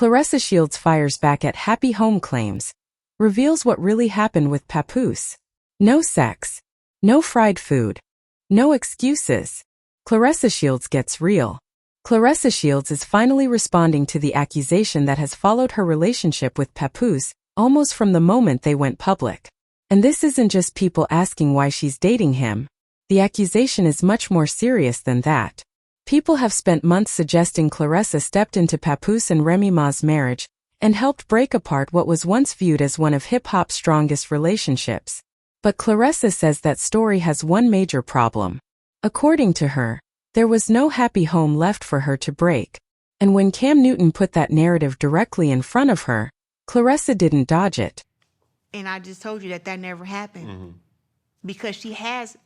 Claressa Shields fires back at happy home claims, reveals what really happened with Papoose. No sex. No fried food. No excuses. Claressa Shields gets real. Claressa Shields is finally responding to the accusation that has followed her relationship with Papoose almost from the moment they went public. And this isn't just people asking why she's dating him. The accusation is much more serious than that. People have spent months suggesting Claressa stepped into Papoose and Remy Ma's marriage and helped break apart what was once viewed as one of hip-hop's strongest relationships. But Claressa says that story has one major problem. According to her, there was no happy home left for her to break. And when Cam Newton put that narrative directly in front of her, Claressa didn't dodge it. And I just told you that that never happened. Mm-hmm. Because she has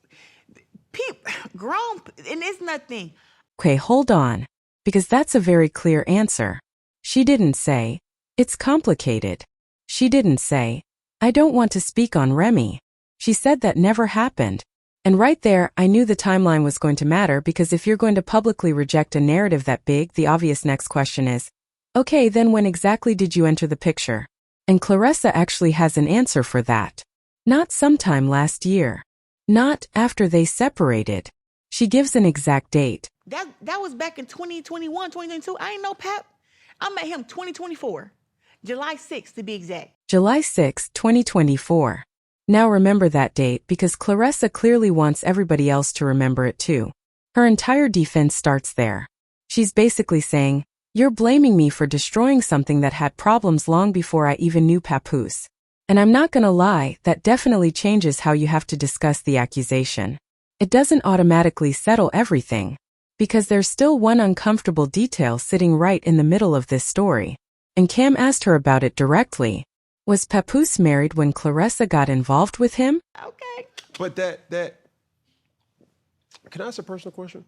grown, and it's nothing. Okay, hold on. Because that's a very clear answer. She didn't say, it's complicated. She didn't say, I don't want to speak on Remy. She said that never happened. And right there, I knew the timeline was going to matter because if you're going to publicly reject a narrative that big, the obvious next question is, okay, then when exactly did you enter the picture? And Claressa actually has an answer for that. Not sometime last year. Not after they separated. She gives an exact date. That was back in 2021, 2022. I ain't know Pap. I met him 2024. July 6th to be exact. July 6, 2024. Now remember that date because Claressa clearly wants everybody else to remember it too. Her entire defense starts there. She's basically saying, you're blaming me for destroying something that had problems long before I even knew Papoose. And I'm not gonna lie, that definitely changes how you have to discuss the accusation. It doesn't automatically settle everything. Because there's still one uncomfortable detail sitting right in the middle of this story. And Cam asked her about it directly. Was Papoose married when Claressa got involved with him? Okay. But can I ask a personal question?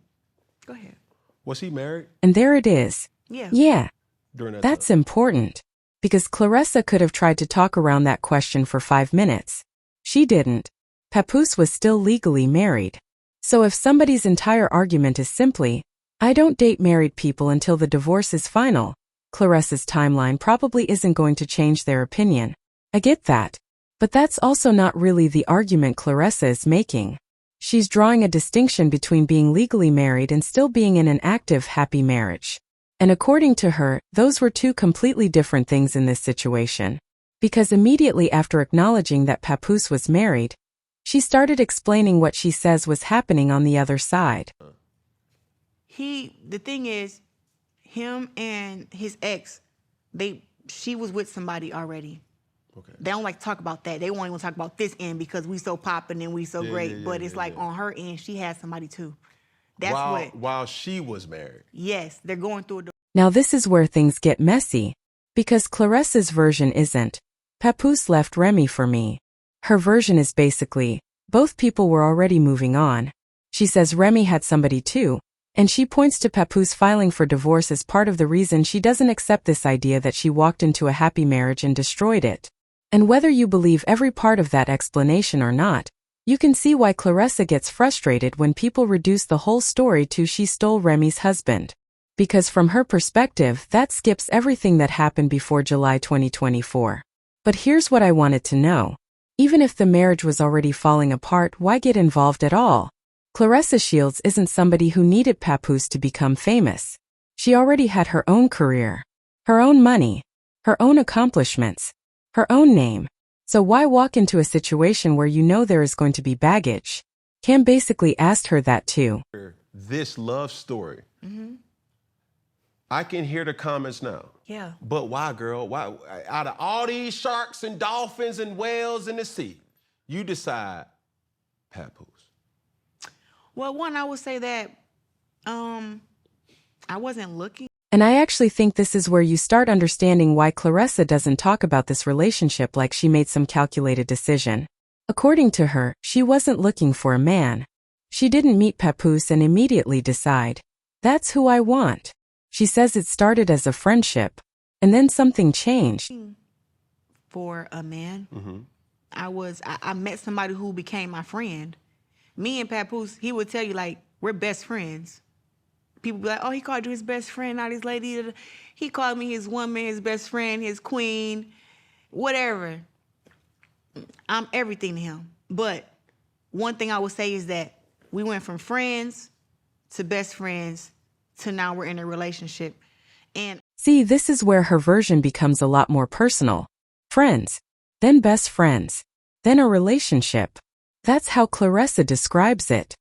Go ahead. Was he married? And there it is. Yeah. Yeah. During that That's time? important. Because Claressa could have tried to talk around that question for 5 minutes. She didn't. Papoose was still legally married. So if somebody's entire argument is simply, I don't date married people until the divorce is final, Claressa's timeline probably isn't going to change their opinion. I get that. But that's also not really the argument Claressa is making. She's drawing a distinction between being legally married and still being in an active, happy marriage. And according to her, those were two completely different things in this situation. Because immediately after acknowledging that Papoose was married, she started explaining what she says was happening on the other side. The thing is, him and his ex, she was with somebody already. Okay. They don't like to talk about that. They won't even talk about this end because we so popping and we so great. But it's like on her end, she had somebody too. That's while she was married. Yes, they're going through a divorce. Now this is where things get messy. Because Claressa's version isn't, Papoose left Remy for me. Her version is basically, both people were already moving on. She says Remy had somebody too, and she points to Papoose filing for divorce as part of the reason she doesn't accept this idea that she walked into a happy marriage and destroyed it. And whether you believe every part of that explanation or not, you can see why Claressa gets frustrated when people reduce the whole story to she stole Remy's husband. Because from her perspective, that skips everything that happened before July 2024. But here's what I wanted to know. Even if the marriage was already falling apart, why get involved at all? Claressa Shields isn't somebody who needed Papoose to become famous. She already had her own career, her own money, her own accomplishments, her own name. So why walk into a situation where you know there is going to be baggage? Cam basically asked her that too. This love story. Mm-hmm. I can hear the comments now. Yeah. But why, girl? Why? Out of all these sharks and dolphins and whales in the sea, you decide Papoose. Well, one, I would say that I wasn't looking. And I actually think this is where you start understanding why Claressa doesn't talk about this relationship like she made some calculated decision. According to her, she wasn't looking for a man. She didn't meet Papoose and immediately decide, that's who I want. She says it started as a friendship, and then something changed. For a man, Mm-hmm. I met somebody who became my friend. Me and Papoose, he would tell you like, we're best friends. People be like, oh, he called you his best friend, not his lady. He called me his woman, his best friend, his queen, whatever. I'm everything to him. But one thing I would say is that we went from friends to best friends to now we're in a relationship. And see, this is where her version becomes a lot more personal. Friends, then best friends, then a relationship. That's how Claressa describes it.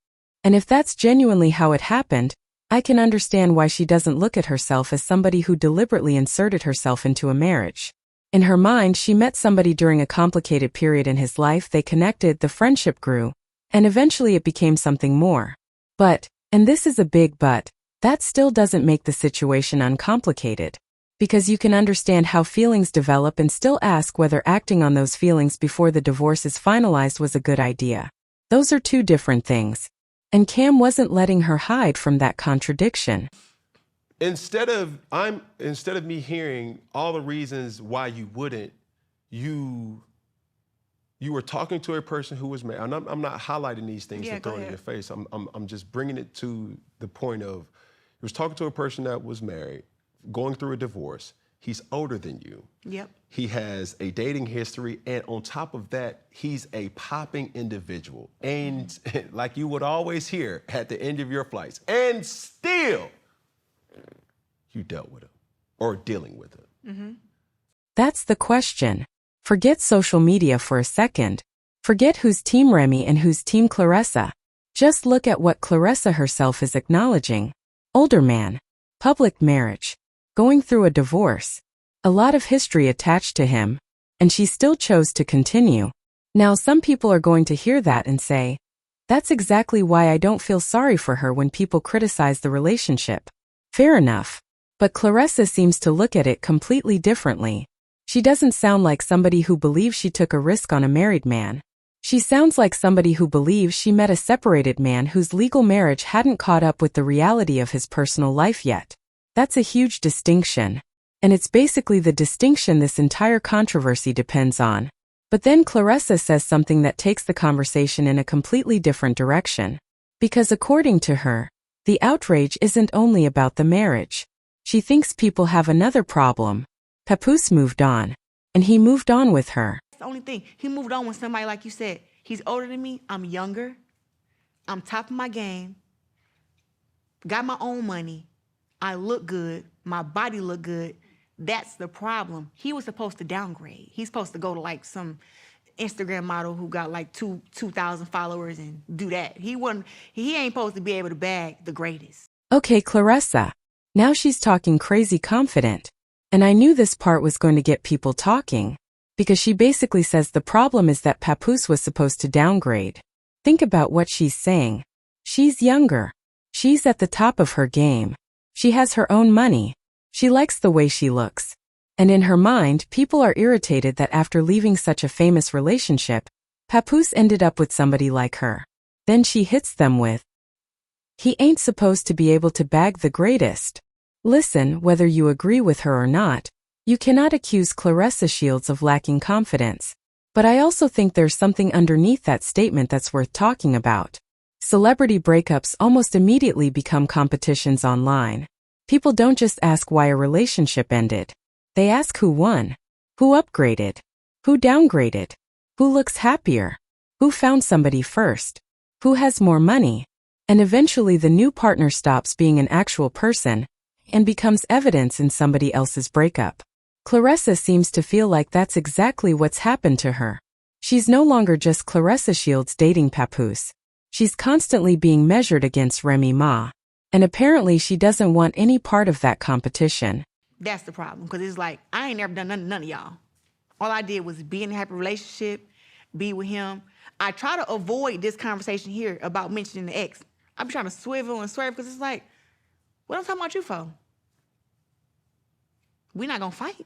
And if that's genuinely how it happened, I can understand why she doesn't look at herself as somebody who deliberately inserted herself into a marriage. In her mind, she met somebody during a complicated period in his life, they connected, the friendship grew, and eventually it became something more. But, and this is a big but, that still doesn't make the situation uncomplicated. Because you can understand how feelings develop and still ask whether acting on those feelings before the divorce is finalized was a good idea. Those are two different things. And Cam wasn't letting her hide from that contradiction. Instead of me hearing all the reasons why you wouldn't, you were talking to a person who was married. And I'm not highlighting these things to throw in your face. I'm just bringing it to the point of, he was talking to a person that was married, going through a divorce. He's older than you. Yep. He has a dating history, and on top of that, he's a popping individual. And like you would always hear at the end of your flights, and still, you dealt with him or dealing with him. Mm-hmm. That's the question. Forget social media for a second. Forget who's Team Remy and who's Team Claressa. Just look at what Claressa herself is acknowledging. Older man, public marriage, going through a divorce, a lot of history attached to him, and she still chose to continue. Now some people are going to hear that and say, that's exactly why I don't feel sorry for her when people criticize the relationship. Fair enough. But Claressa seems to look at it completely differently. She doesn't sound like somebody who believes she took a risk on a married man. She sounds like somebody who believes she met a separated man whose legal marriage hadn't caught up with the reality of his personal life yet. That's a huge distinction. And it's basically the distinction this entire controversy depends on. But then Claressa says something that takes the conversation in a completely different direction. Because according to her, the outrage isn't only about the marriage. She thinks people have another problem. Papoose moved on. And he moved on with her. That's the only thing. He moved on with somebody, like you said. He's older than me. I'm younger. I'm top of my game. Got my own money. I look good. My body look good. That's the problem. He was supposed to downgrade. He's supposed to go to like some Instagram model who got like 2,000 followers and do that. He ain't supposed to be able to bag the greatest. Okay, Claressa. Now she's talking crazy confident. And I knew this part was going to get people talking. Because she basically says the problem is that Papoose was supposed to downgrade. Think about what she's saying. She's younger. She's at the top of her game. She has her own money. She likes the way she looks. And in her mind, people are irritated that after leaving such a famous relationship, Papoose ended up with somebody like her. Then she hits them with, he ain't supposed to be able to bag the greatest. Listen, whether you agree with her or not, you cannot accuse Claressa Shields of lacking confidence. But I also think there's something underneath that statement that's worth talking about. Celebrity breakups almost immediately become competitions online. People don't just ask why a relationship ended. They ask who won, who upgraded, who downgraded, who looks happier, who found somebody first, who has more money, and eventually the new partner stops being an actual person and becomes evidence in somebody else's breakup. Claressa seems to feel like that's exactly what's happened to her. She's no longer just Claressa Shields dating Papoose. She's constantly being measured against Remy Ma. And apparently she doesn't want any part of that competition. That's the problem, because it's like, I ain't never done none of y'all. All I did was be in a happy relationship, be with him. I try to avoid this conversation here about mentioning the ex. I'm trying to swivel and swerve, because it's like, what I'm talking about you for? We're not gonna fight.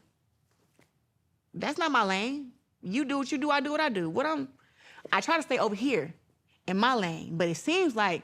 That's not my lane. You do what you do, I do what I do. I try to stay over here in my lane, but it seems like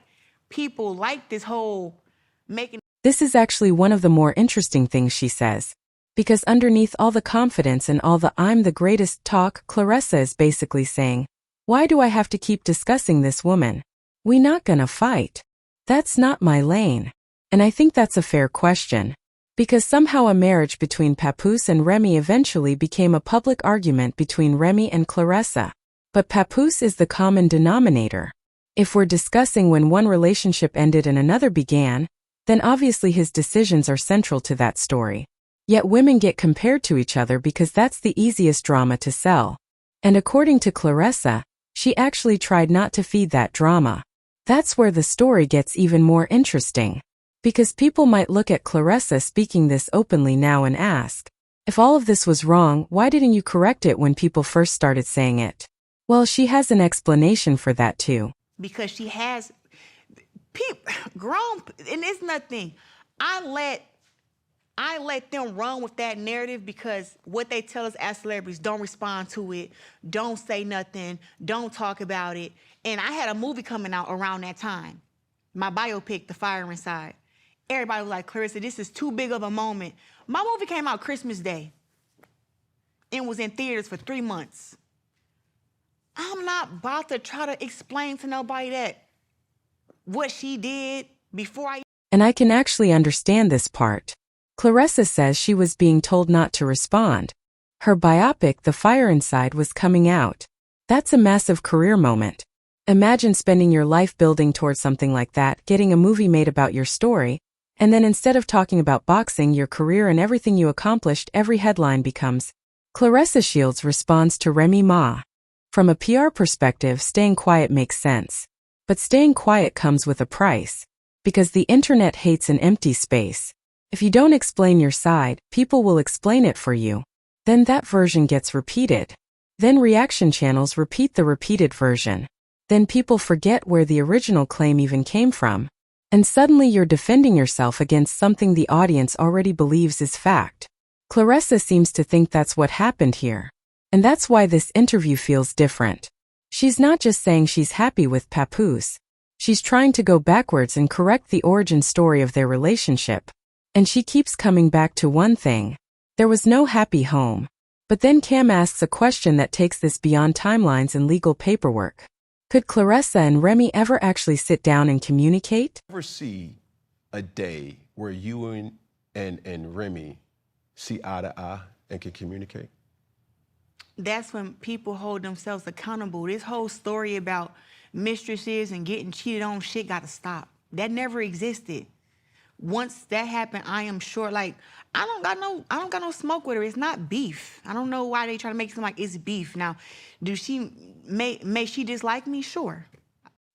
people like this whole making. This is actually one of the more interesting things she says. Because underneath all the confidence and all the I'm the greatest talk, Claressa is basically saying, why do I have to keep discussing this woman? We not gonna fight. That's not my lane. And I think that's a fair question. Because somehow a marriage between Papoose and Remy eventually became a public argument between Remy and Claressa. But Papoose is the common denominator. If we're discussing when one relationship ended and another began, then obviously his decisions are central to that story. Yet women get compared to each other because that's the easiest drama to sell. And according to Claressa, she actually tried not to feed that drama. That's where the story gets even more interesting. Because people might look at Claressa speaking this openly now and ask, if all of this was wrong, why didn't you correct it when people first started saying it? Well, she has an explanation for that too. Because she has grown, and it's nothing. I let them run with that narrative because what they tell us as celebrities, don't respond to it, don't say nothing, don't talk about it. And I had a movie coming out around that time, my biopic, The Fire Inside. Everybody was like, Claressa, this is too big of a moment. My movie came out Christmas Day and was in theaters for 3 months. I'm not about to try to explain to nobody that what she did before I... And I can actually understand this part. Claressa says she was being told not to respond. Her biopic, The Fire Inside, was coming out. That's a massive career moment. Imagine spending your life building towards something like that, getting a movie made about your story, and then instead of talking about boxing, your career and everything you accomplished, every headline becomes, Claressa Shields responds to Remy Ma. From a PR perspective, staying quiet makes sense. But staying quiet comes with a price. Because the internet hates an empty space. If you don't explain your side, people will explain it for you. Then that version gets repeated. Then reaction channels repeat the repeated version. Then people forget where the original claim even came from. And suddenly you're defending yourself against something the audience already believes is fact. Claressa seems to think that's what happened here. And that's why this interview feels different. She's not just saying she's happy with Papoose. She's trying to go backwards and correct the origin story of their relationship. And she keeps coming back to one thing. There was no happy home. But then Cam asks a question that takes this beyond timelines and legal paperwork. Could Claressa and Remy ever actually sit down and communicate? Ever see a day where you and Remy see eye to eye and can communicate? That's when people hold themselves accountable. This whole story about mistresses and getting cheated on shit got to stop. That never existed. Once that happened, I am sure, like, I don't got no smoke with her. It's not beef. I don't know why they try to make it seem like it's beef. Now, may she dislike me? Sure.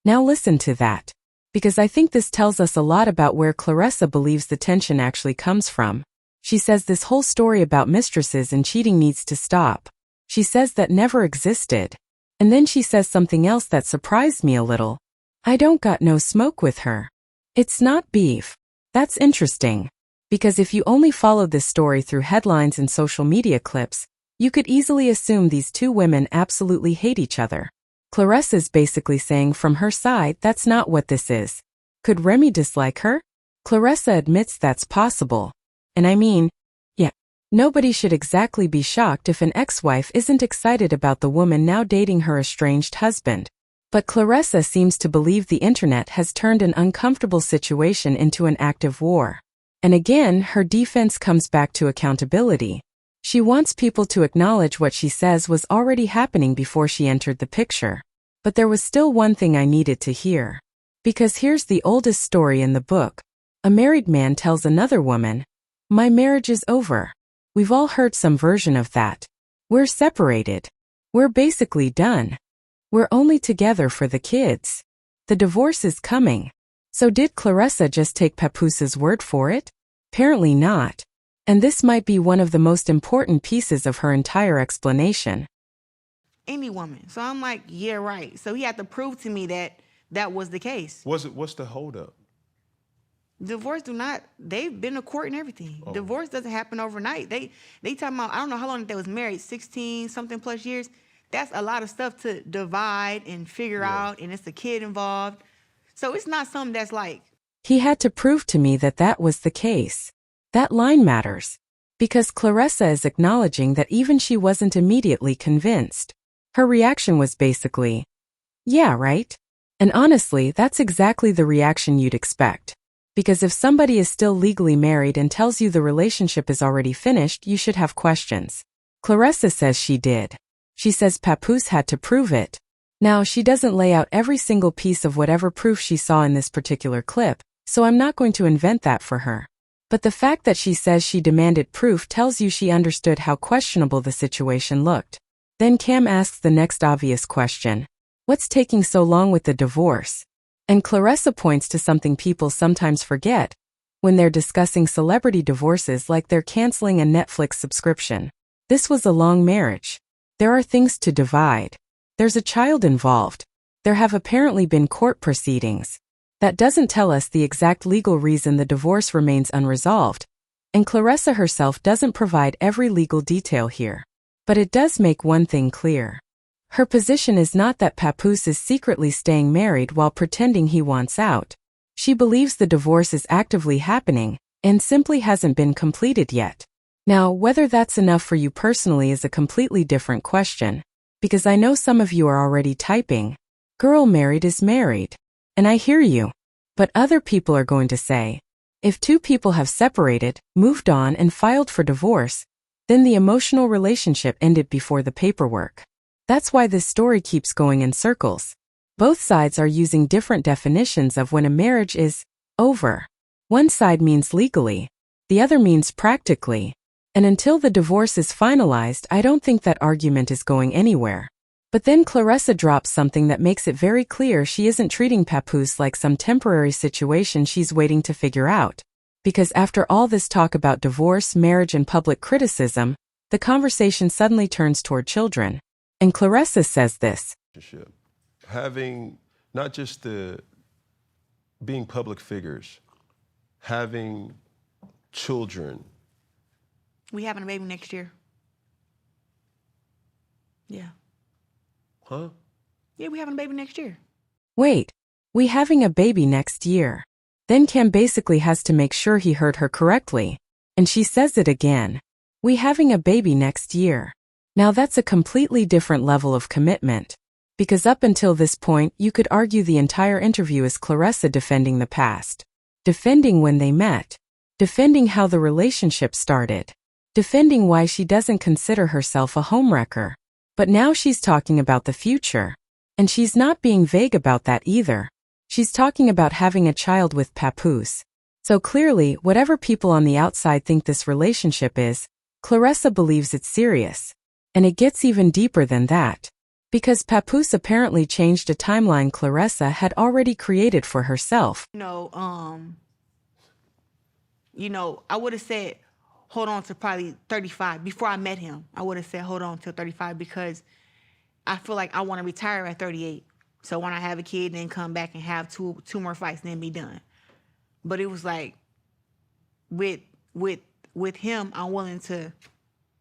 Now listen to that. Because I think this tells us a lot about where Claressa believes the tension actually comes from. She says this whole story about mistresses and cheating needs to stop. She says that never existed. And then she says something else that surprised me a little. I don't got no smoke with her. It's not beef. That's interesting. Because if you only followed this story through headlines and social media clips, you could easily assume these two women absolutely hate each other. Claressa's basically saying from her side that's not what this is. Could Remy dislike her? Claressa admits that's possible. And I mean, yeah, nobody should exactly be shocked if an ex-wife isn't excited about the woman now dating her estranged husband. But Claressa seems to believe the internet has turned an uncomfortable situation into an active war. And again, her defense comes back to accountability. She wants people to acknowledge what she says was already happening before she entered the picture. But there was still one thing I needed to hear. Because here's the oldest story in the book. A married man tells another woman, "My marriage is over." We've all heard some version of that. We're separated. We're basically done. We're only together for the kids. The divorce is coming. So did Claressa just take Papoose's word for it? Apparently not. And this might be one of the most important pieces of her entire explanation. Any woman. So I'm like, yeah, right. So he had to prove to me that that was the case. What's the holdup? Divorce they've been to court and everything. Oh. Divorce doesn't happen overnight. They talking about, I don't know how long they was married, 16 something plus years. That's a lot of stuff to divide and figure out, and it's a kid involved. So it's not something that's like... He had to prove to me that that was the case. That line matters. Because Claressa is acknowledging that even she wasn't immediately convinced. Her reaction was basically, yeah, right? And honestly, that's exactly the reaction you'd expect. Because if somebody is still legally married and tells you the relationship is already finished, you should have questions. Claressa says she did. She says Papoose had to prove it. Now, she doesn't lay out every single piece of whatever proof she saw in this particular clip, so I'm not going to invent that for her. But the fact that she says she demanded proof tells you she understood how questionable the situation looked. Then Cam asks the next obvious question. What's taking so long with the divorce? And Claressa points to something people sometimes forget when they're discussing celebrity divorces, like they're canceling a Netflix subscription. This was a long marriage. There are things to divide. There's a child involved. There have apparently been court proceedings. That doesn't tell us the exact legal reason the divorce remains unresolved, and Claressa herself doesn't provide every legal detail here. But it does make one thing clear. Her position is not that Papoose is secretly staying married while pretending he wants out. She believes the divorce is actively happening and simply hasn't been completed yet. Now, whether that's enough for you personally is a completely different question, because I know some of you are already typing, "Girl married is married." And I hear you. But other people are going to say, if two people have separated, moved on, and filed for divorce, then the emotional relationship ended before the paperwork. That's why this story keeps going in circles. Both sides are using different definitions of when a marriage is over. One side means legally, the other means practically. And until the divorce is finalized, I don't think that argument is going anywhere. But then Claressa drops something that makes it very clear she isn't treating Papoose like some temporary situation she's waiting to figure out. Because after all this talk about divorce, marriage, and public criticism, the conversation suddenly turns toward children. And Claressa says this. Having not just being public figures, having children. We having a baby next year. Yeah. Huh? Yeah, we having a baby next year. Wait, we having a baby next year. Then Cam basically has to make sure he heard her correctly. And she says it again. We having a baby next year. Now that's a completely different level of commitment. Because up until this point, you could argue the entire interview is Claressa defending the past. Defending when they met. Defending how the relationship started. Defending why she doesn't consider herself a homewrecker. But now she's talking about the future. And she's not being vague about that either. She's talking about having a child with Papoose. So clearly, whatever people on the outside think this relationship is, Claressa believes it's serious. And it gets even deeper than that. Because Papoose apparently changed a timeline Claressa had already created for herself. I would have said, hold on to probably 35. Before I met him, I would have said, hold on till 35, because I feel like I want to retire at 38. So when I have a kid, then come back and have two more fights, and then be done. But it was like, with him, I'm willing to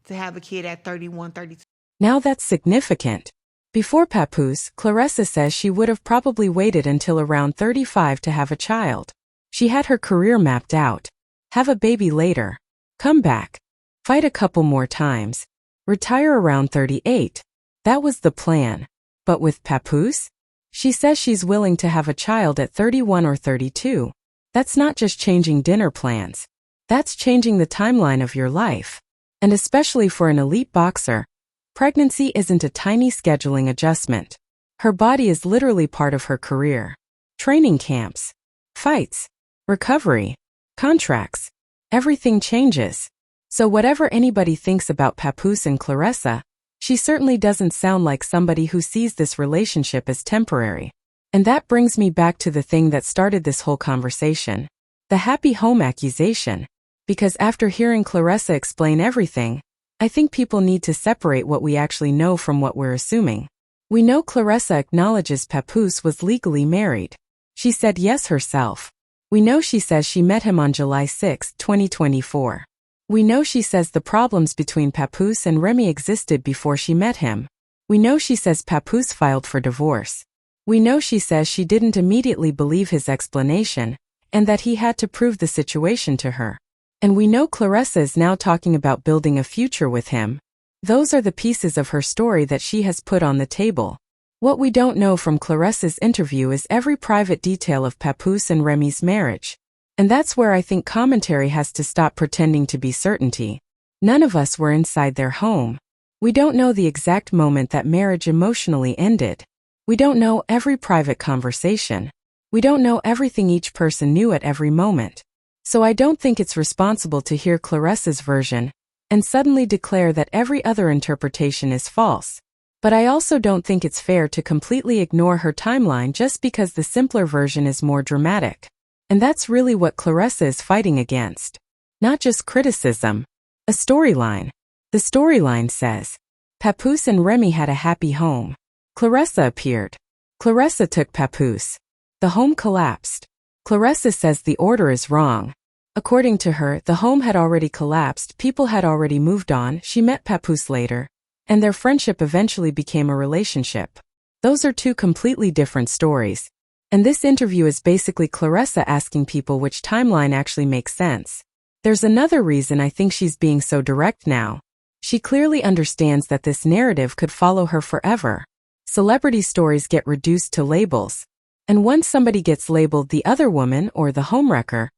have a kid at 31, 32. Now that's significant. Before Papoose, Claressa says she would have probably waited until around 35 to have a child. She had her career mapped out. Have a baby later. Come back. Fight a couple more times. Retire around 38. That was the plan. But with Papoose? She says she's willing to have a child at 31 or 32. That's not just changing dinner plans. That's changing the timeline of your life. And especially for an elite boxer, pregnancy isn't a tiny scheduling adjustment. Her body is literally part of her career. Training camps, fights, recovery, contracts, everything changes. So whatever anybody thinks about Papoose and Claressa, she certainly doesn't sound like somebody who sees this relationship as temporary. And that brings me back to the thing that started this whole conversation. The happy home accusation. Because after hearing Claressa explain everything, I think people need to separate what we actually know from what we're assuming. We know Claressa acknowledges Papoose was legally married. She said yes herself. We know she says she met him on July 6, 2024. We know she says the problems between Papoose and Remy existed before she met him. We know she says Papoose filed for divorce. We know she says she didn't immediately believe his explanation, and that he had to prove the situation to her. And we know Claressa is now talking about building a future with him. Those are the pieces of her story that she has put on the table. What we don't know from Claressa's interview is every private detail of Papoose and Remy's marriage. And that's where I think commentary has to stop pretending to be certainty. None of us were inside their home. We don't know the exact moment that marriage emotionally ended. We don't know every private conversation. We don't know everything each person knew at every moment. So I don't think it's responsible to hear Claressa's version and suddenly declare that every other interpretation is false. But I also don't think it's fair to completely ignore her timeline just because the simpler version is more dramatic. And that's really what Claressa is fighting against. Not just criticism. A storyline. The storyline says, Papoose and Remy had a happy home. Claressa appeared. Claressa took Papoose. The home collapsed. Claressa says the order is wrong. According to her, the home had already collapsed, people had already moved on, she met Papoose later, and their friendship eventually became a relationship. Those are two completely different stories. And this interview is basically Claressa asking people which timeline actually makes sense. There's another reason I think she's being so direct now. She clearly understands that this narrative could follow her forever. Celebrity stories get reduced to labels. And once somebody gets labeled the other woman or the homewrecker,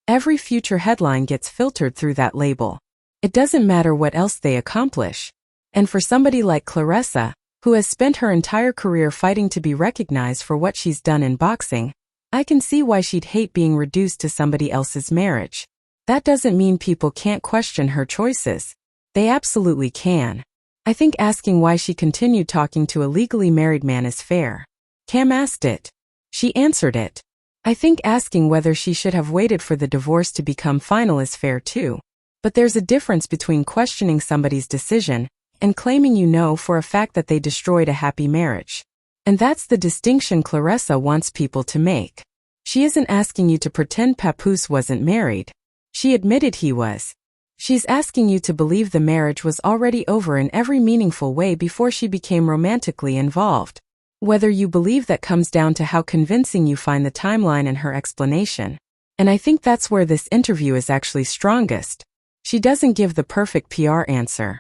every future headline gets filtered through that label. It doesn't matter what else they accomplish. And for somebody like Claressa, who has spent her entire career fighting to be recognized for what she's done in boxing, I can see why she'd hate being reduced to somebody else's marriage. That doesn't mean people can't question her choices. They absolutely can. I think asking why she continued talking to a legally married man is fair. Cam asked it. She answered it. I think asking whether she should have waited for the divorce to become final is fair too. But there's a difference between questioning somebody's decision and claiming you know for a fact that they destroyed a happy marriage. And that's the distinction Claressa wants people to make. She isn't asking you to pretend Papoose wasn't married. She admitted he was. She's asking you to believe the marriage was already over in every meaningful way before she became romantically involved. Whether you believe that comes down to how convincing you find the timeline and her explanation. And I think that's where this interview is actually strongest. She doesn't give the perfect PR answer.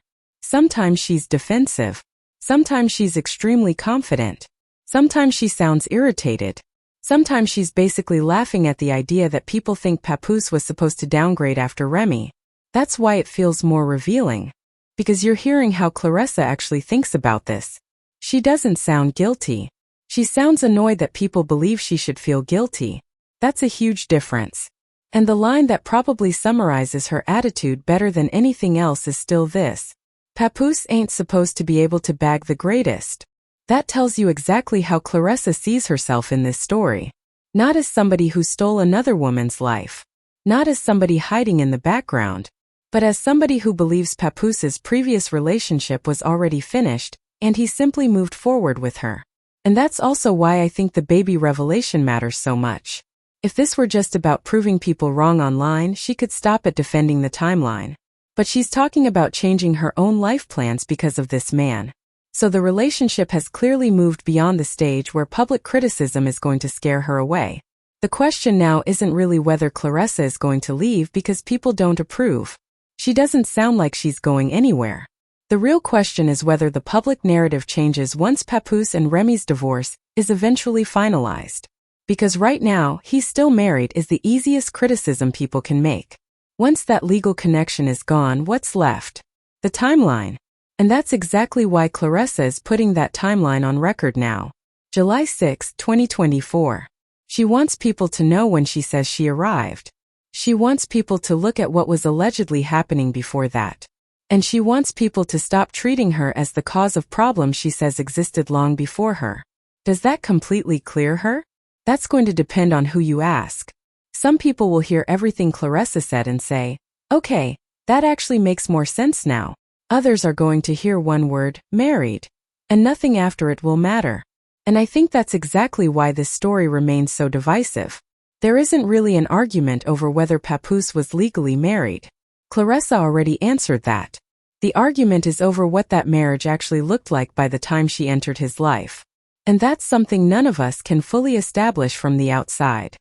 Sometimes she's defensive. Sometimes she's extremely confident. Sometimes she sounds irritated. Sometimes she's basically laughing at the idea that people think Papoose was supposed to downgrade after Remy. That's why it feels more revealing. Because you're hearing how Claressa actually thinks about this. She doesn't sound guilty. She sounds annoyed that people believe she should feel guilty. That's a huge difference. And the line that probably summarizes her attitude better than anything else is still this. Papoose ain't supposed to be able to bag the greatest. That tells you exactly how Claressa sees herself in this story. Not as somebody who stole another woman's life. Not as somebody hiding in the background. But as somebody who believes Papoose's previous relationship was already finished, and he simply moved forward with her. And that's also why I think the baby revelation matters so much. If this were just about proving people wrong online, she could stop at defending the timeline. But she's talking about changing her own life plans because of this man. So the relationship has clearly moved beyond the stage where public criticism is going to scare her away. The question now isn't really whether Claressa is going to leave because people don't approve. She doesn't sound like she's going anywhere. The real question is whether the public narrative changes once Papoose and Remy's divorce is eventually finalized. Because right now, he's still married is the easiest criticism people can make. Once that legal connection is gone, what's left? The timeline. And that's exactly why Claressa is putting that timeline on record now. July 6, 2024. She wants people to know when she says she arrived. She wants people to look at what was allegedly happening before that. And she wants people to stop treating her as the cause of problems she says existed long before her. Does that completely clear her? That's going to depend on who you ask. Some people will hear everything Claressa said and say, okay, that actually makes more sense now. Others are going to hear one word, married, and nothing after it will matter. And I think that's exactly why this story remains so divisive. There isn't really an argument over whether Papoose was legally married. Claressa already answered that. The argument is over what that marriage actually looked like by the time she entered his life. And that's something none of us can fully establish from the outside.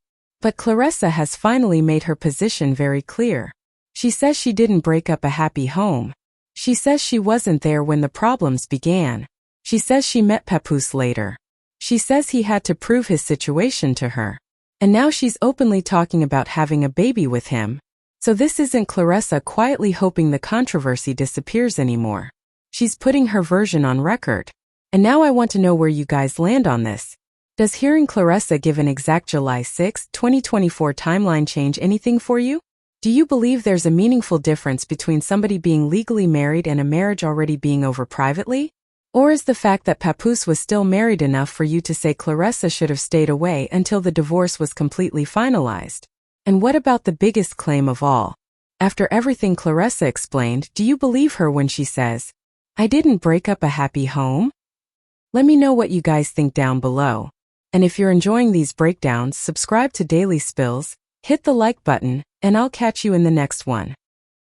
But Claressa has finally made her position very clear. She says she didn't break up a happy home. She says she wasn't there when the problems began. She says she met Papoose later. She says he had to prove his situation to her. And now she's openly talking about having a baby with him. So this isn't Claressa quietly hoping the controversy disappears anymore. She's putting her version on record. And now I want to know where you guys land on this. Does hearing Claressa give an exact July 6, 2024 timeline change anything for you? Do you believe there's a meaningful difference between somebody being legally married and a marriage already being over privately? Or is the fact that Papoose was still married enough for you to say Claressa should have stayed away until the divorce was completely finalized? And what about the biggest claim of all? After everything Claressa explained, do you believe her when she says, "I didn't break up a happy home"? Let me know what you guys think down below. And if you're enjoying these breakdowns, subscribe to Daily Spills, hit the like button, and I'll catch you in the next one.